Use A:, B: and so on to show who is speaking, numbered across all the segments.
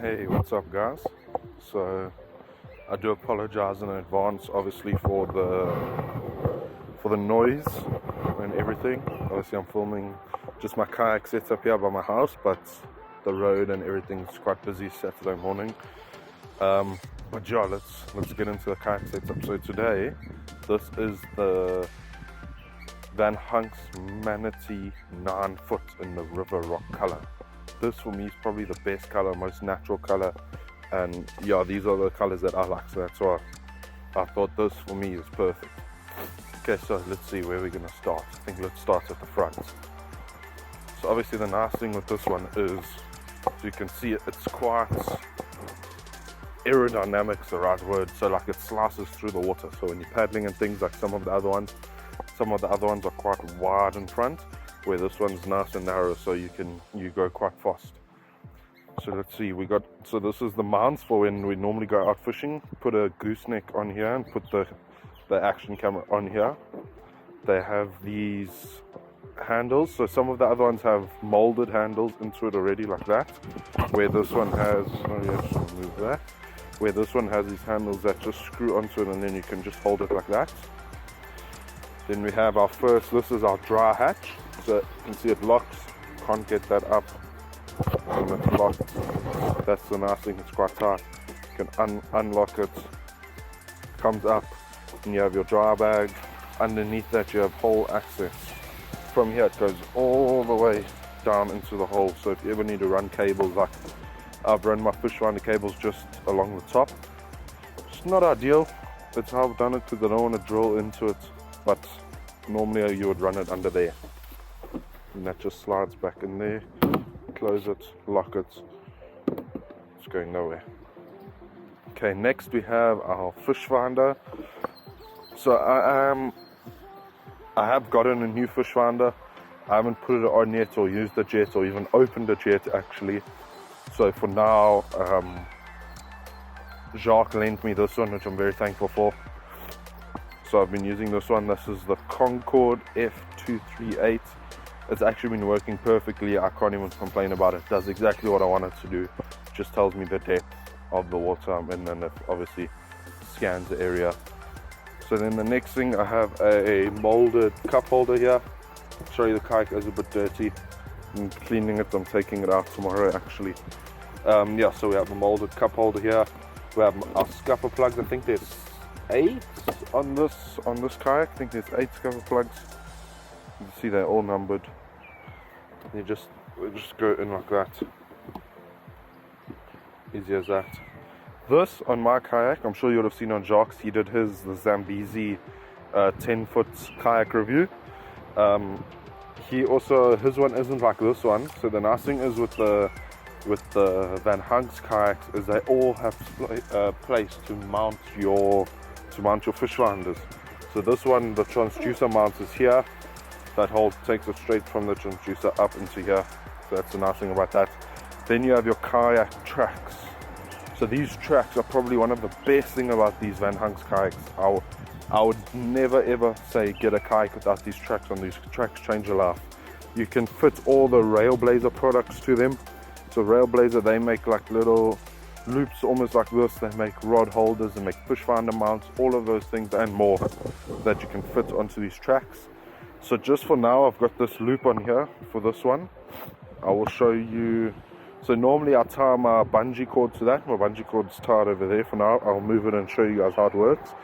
A: Hey, what's up, guys? So I do apologize in advance, obviously, for the noise and everything. Obviously, I'm filming just my kayak set up here by my house, but the road and everything's quite busy Saturday morning. But yeah, let's get into the kayak setup. So today, this is the VanHunks Manatee 9-foot in the river rock color. This for me is probably the best color, most natural color, and yeah, these are the colors that I like, so that's why I thought this for me is perfect. Okay, so let's see where we're gonna start. I think let's start at the front. So obviously the nice thing with this one is, as you can see, it's quite aerodynamic's the right word, so like it slices through the water. So when you're paddling and things, like some of the other ones are quite wide in front, where this one's nice and narrow, so you go quite fast. So let's see, so this is the mounts for when we normally go out fishing. Put a gooseneck on here and put the action camera on here. They have these handles, so some of the other ones have molded handles into it already, like that, where this one has, remove that, where this one has these handles that just screw onto it, and then you can just hold it like that. Then we have this is our dry hatch. So you can see it locks, can't get that up, and it's locked. That's the nice thing, it's quite tight. You can unlock it, comes up, and you have your dry bag. Underneath that you have hole access. From here it goes all the way down into the hole, so if you ever need to run cables, like I've run my fish finder cables just along the top. It's not ideal, that's how I've done it, because I don't want to drill into it, but normally you would run it under there. And that just slides back in there, close it, lock it, it's going nowhere. Okay, next we have our fish finder. So I have gotten a new fish finder. I haven't put it on yet or used it yet or even opened it yet actually. So for now, Jacques lent me this one, which I'm very thankful for. So I've been using this one. This is the Concord F238. It's actually been working perfectly. I can't even complain about it. It does exactly what I want it to do. It just tells me the depth of the water I'm in, and it obviously scans the area. So then the next thing, I have a molded cup holder here. I'll show you the kayak is a bit dirty. I'm cleaning it. I'm taking it out tomorrow actually. Yeah, so we have a molded cup holder here. We have our scupper plugs. I think there's 8 on this kayak. I think there's 8 scupper plugs. You can see they're all numbered. We just go in like that. Easy as that. This on my kayak, I'm sure you would have seen on Jacques. He did the Zambezi 10-foot kayak review. His one isn't like this one. So the nice thing is with the VanHunks kayaks is they all have place to mount your fish finders. So this one, the transducer mount is here. That hole takes it straight from the transducer up into here. So that's the nice thing about that. Then you have your kayak tracks. So these tracks are probably one of the best thing about these VanHunks kayaks. I would never ever say get a kayak without these tracks on. These tracks change your life. You can fit all the Railblazer products to them. So Railblazer, they make like little loops almost like this. They make rod holders, they make fish finder mounts, all of those things and more that you can fit onto these tracks. So just for now, I've got this loop on here for this one. I will show you. So normally I tie my bungee cord to that. My bungee cord's tied over there for now. I'll move it and show you guys how it works.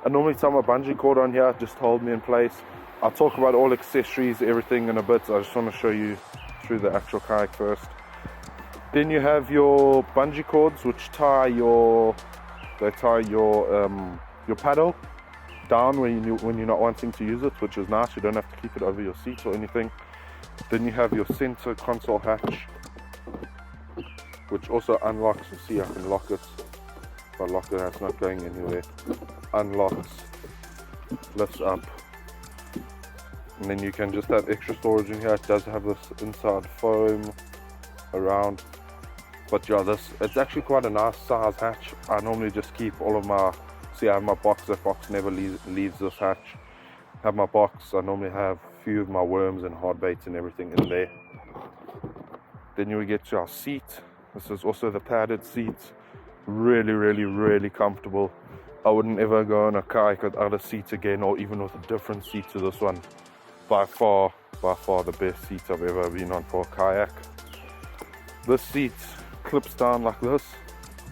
A: I normally tie my bungee cord on here, just hold me in place. I'll talk about all accessories, everything in a bit. I just want to show you through the actual kayak first. Then you have your bungee cords, which tie your paddle down when you're not wanting to use it, which is nice. You don't have to keep it over your seat or anything. Then you have your center console hatch, which also unlocks. You see, I can lock it. If I lock it, that's not going anywhere. Unlocks, lifts up, and then you can just have extra storage in here. It does have this inside foam around, but yeah, it's actually quite a nice size hatch. I normally just keep all of my, see, I have my box. That box never leaves this hatch. I have my box. I normally have a few of my worms and hard baits and everything in there. Then you will get to our seat. This is also the padded seats. Really, really, really comfortable. I wouldn't ever go on a kayak without a seat again, or even with a different seat to this one. By far the best seat I've ever been on for a kayak. This seat clips down like this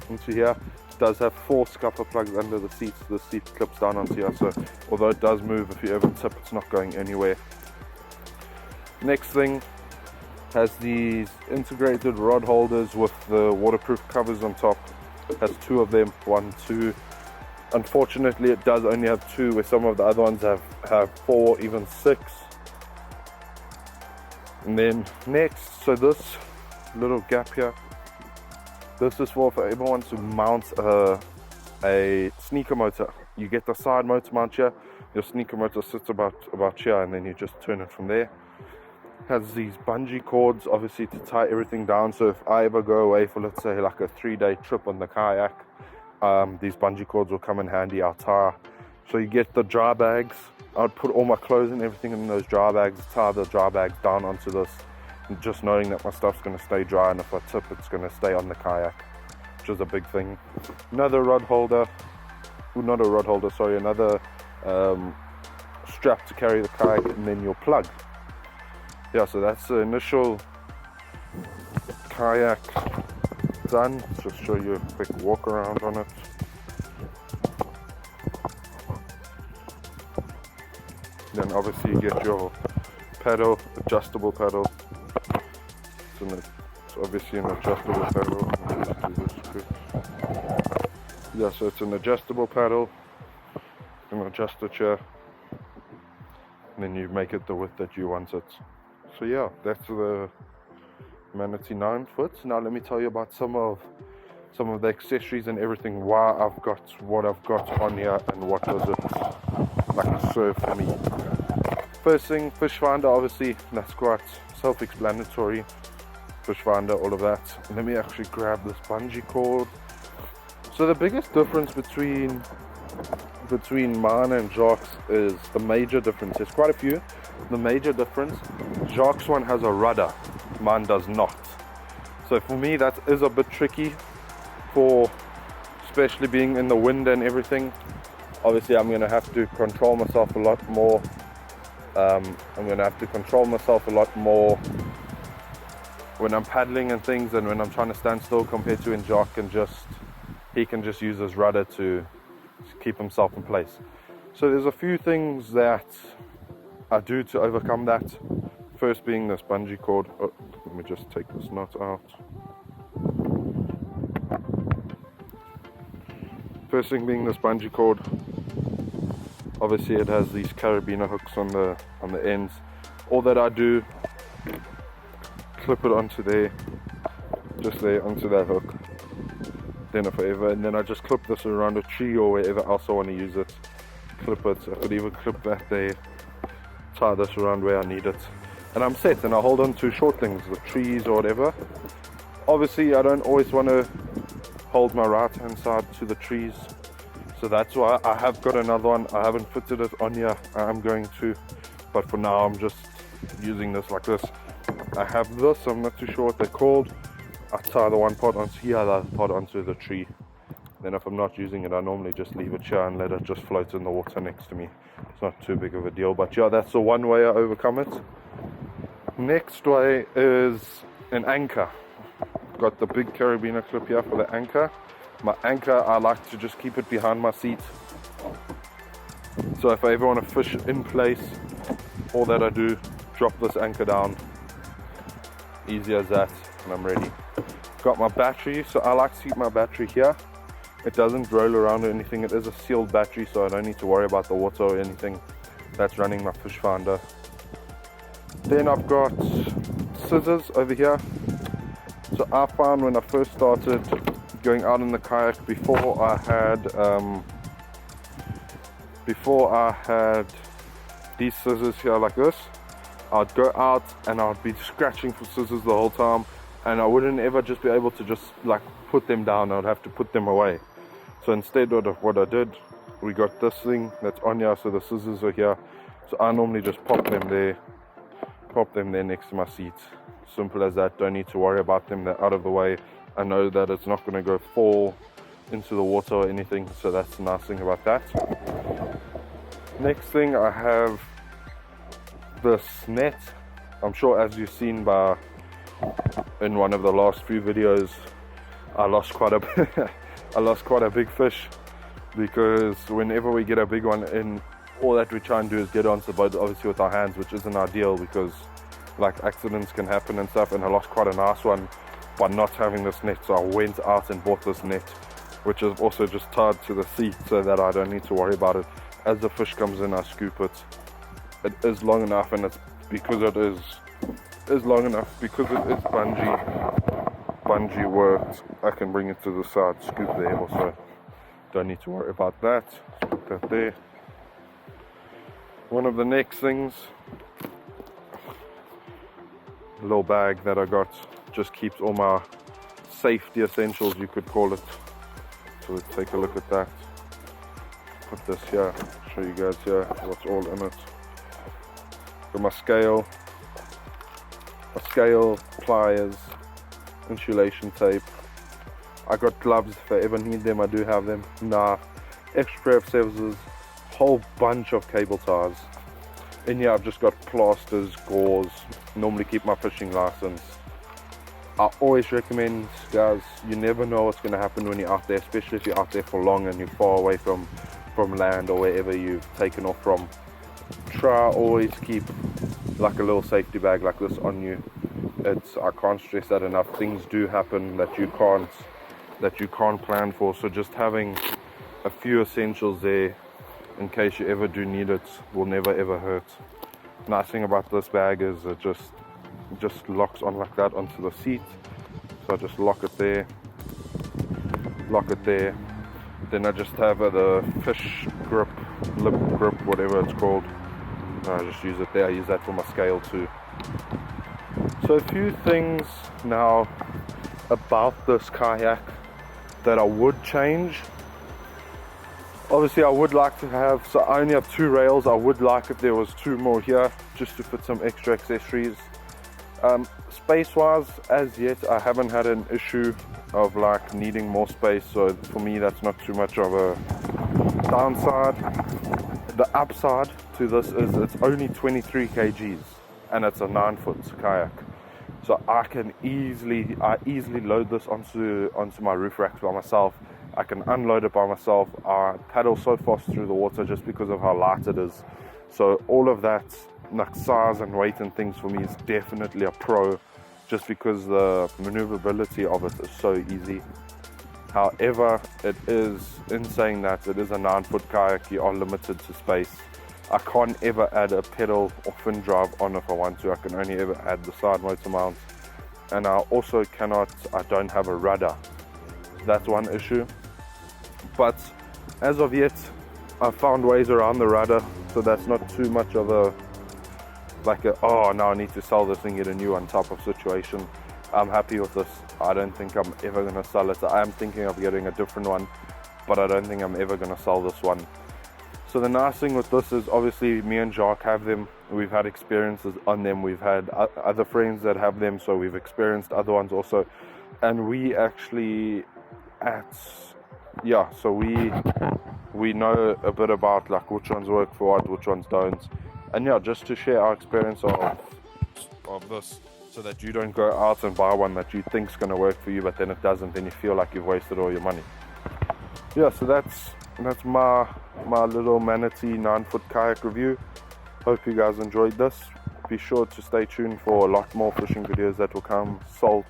A: into here. It does have 4 scupper plugs under the seats. The seat clips down onto here, so although it does move, if you ever tip, it's not going anywhere. Next thing, has these integrated rod holders with the waterproof covers on top. It has 2 of them, 1, 2. Unfortunately, it does only have 2, where some of the other ones have 4, even 6. And then next, so this little gap here, this is for if anyone wants to mount a sneaker motor. You get the side motor mount here, your sneaker motor sits about here, and then you just turn it from there. Has these bungee cords, obviously, to tie everything down, so if I ever go away for, let's say, like a 3-day trip on the kayak, these bungee cords will come in handy. I'll tie, so you get the dry bags. I'd put all my clothes and everything in those dry bags, tie the dry bags down onto this, and just knowing that my stuff's going to stay dry, and if I tip, it's going to stay on the kayak, which is a big thing. Another rod holder, well, not a rod holder, sorry, another strap to carry the kayak, and then your plug. Yeah, so that's the initial kayak done. Just show you a quick walk around on it. Then obviously you get your paddle, adjustable paddle. It's obviously an adjustable paddle. Yeah, so it's an adjustable paddle. You can adjust it here, and then you make it the width that you want it. So yeah, that's the Manatee 9-foot. Now let me tell you about some of the accessories and everything, why I've got what I've got on here, and what does it like serve for me. First thing, fish finder, obviously, that's quite self-explanatory. Fish finder, all of that. Let me actually grab this bungee cord. So the biggest difference between mine and Jacques is the major difference. There's quite a few. The major difference, Jacques' one has a rudder, mine does not. So for me, that is a bit tricky, for especially being in the wind and everything. Obviously, I'm going to have to control myself a lot more. When I'm paddling and things, and when I'm trying to stand still, compared to when Jacques he can just use his rudder to keep himself in place. So there's a few things that I do to overcome that. First being this bungee cord. Oh, let me just take this knot out. First thing being this bungee cord. Obviously it has these carabiner hooks on the ends. All that I do, clip it onto there, just there onto that hook. Then and then I just clip this around a tree or wherever else I want to use it. Clip it. I could even clip that there, tie this around where I need it, and I'm set. And I hold on to short things, the trees or whatever. Obviously I don't always want to hold my right hand side to the trees, so that's why I have got another one. I haven't fitted it on here. I am going to, but for now I'm just using this like this. I have this, I'm not too sure what they're called. I tie the one part onto here, the other part onto the tree. Then if I'm not using it, I normally just leave it here and let it just float in the water next to me. It's not too big of a deal, but yeah, that's the one way I overcome it. Next way is an anchor. Got the big carabiner clip here for the anchor. My anchor, I like to just keep it behind my seat. So if I ever want to fish in place, all that I do, drop this anchor down. Easy as that, and I'm ready. Got my battery, so I like to keep my battery here. It doesn't roll around or anything. It is a sealed battery, so I don't need to worry about the water or anything. That's running my fish finder. Then I've got scissors over here. So I found when I first started going out in the kayak, before I had these scissors here like this, I'd go out and I'd be scratching for scissors the whole time, and I wouldn't ever just be able to just like put them down. I'd have to put them away. So instead of what I did, we got this thing that's on here, so the scissors are here. So I normally just pop them there next to my seat. Simple as that. Don't need to worry about them, they're out of the way. I know that it's not going to go fall into the water or anything, so that's the nice thing about that. Next thing, I have this net. I'm sure as you've seen in one of the last few videos, I lost quite a big fish, because whenever we get a big one in, all that we try and do is get onto the boat, obviously with our hands, which isn't ideal because like accidents can happen and stuff, and I lost quite a nice one by not having this net. So I went out and bought this net, which is also just tied to the seat so that I don't need to worry about it. As the fish comes in, I scoop it. It is long enough, and it's because it is long enough, because it is bungee worked, I can bring it to the side, scoop the able, so don't need to worry about that. Just put that there. One of the next things, a little bag that I got, just keeps all my safety essentials, you could call it. So let's take a look at that. Put this here, show you guys here what's all in it. Got my scale, pliers, insulation tape. I got gloves if I ever need them, I do have them. Knife, extra pair of scissors, whole bunch of cable ties. In here I've just got plasters, gauze, normally keep my fishing license. I always recommend, guys, you never know what's going to happen when you're out there, especially if you're out there for long and you're far away from land or wherever you've taken off from. Try always keep like a little safety bag like this on you. I can't stress that enough. Things do happen that you can't plan for, so just having a few essentials there in case you ever do need it will never ever hurt. Nice thing about this bag is it just locks on like that onto the seat. So I just lock it there, then I just have the fish grip, lip grip, whatever it's called. I just use it there. I use that for my scale too. So a few things now about this kayak that I would change. Obviously I would like to have, so I only have 2 rails. I would like if there was 2 more here just to fit some extra accessories. Space wise, as yet I haven't had an issue of like needing more space, so for me that's not too much of a downside. The upside to this is it's only 23 kgs and it's a 9-foot kayak, so I easily load this onto my roof racks by myself. I can unload it by myself. I paddle so fast through the water just because of how light it is, so all of that like size and weight and things for me is definitely a pro, just because the maneuverability of it is so easy. However, it is, in saying that, it is a 9-foot kayak, you are limited to space. I can't ever add a pedal or fin drive on if I want to. I can only ever add the side motor mount, and I also I don't have a rudder. That's one issue, but as of yet I've found ways around the rudder, so that's not too much of a oh now I need to sell this and get a new one type of situation. I'm happy with this. I don't think I'm ever going to sell it. I am thinking of getting a different one, but I don't think I'm ever going to sell this one. So the nice thing with this is obviously me and Jacques have them. We've had experiences on them. We've had other friends that have them, so we've experienced other ones also. And we actually so we know a bit about like which ones work for what, which ones don't. And yeah, just to share our experience of this, so that you don't go out and buy one that you think's going to work for you, but then it doesn't, then you feel like you've wasted all your money. Yeah, so that's my little Manatee 9-foot kayak review. Hope you guys enjoyed this. Be sure to stay tuned for a lot more fishing videos that will come, salt,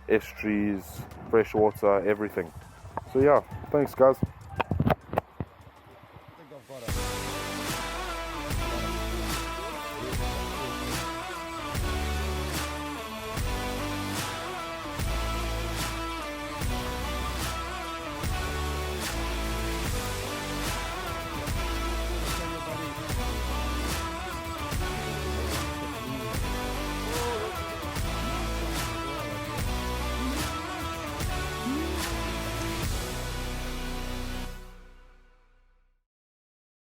A: estuaries, freshwater, everything. So yeah, thanks guys.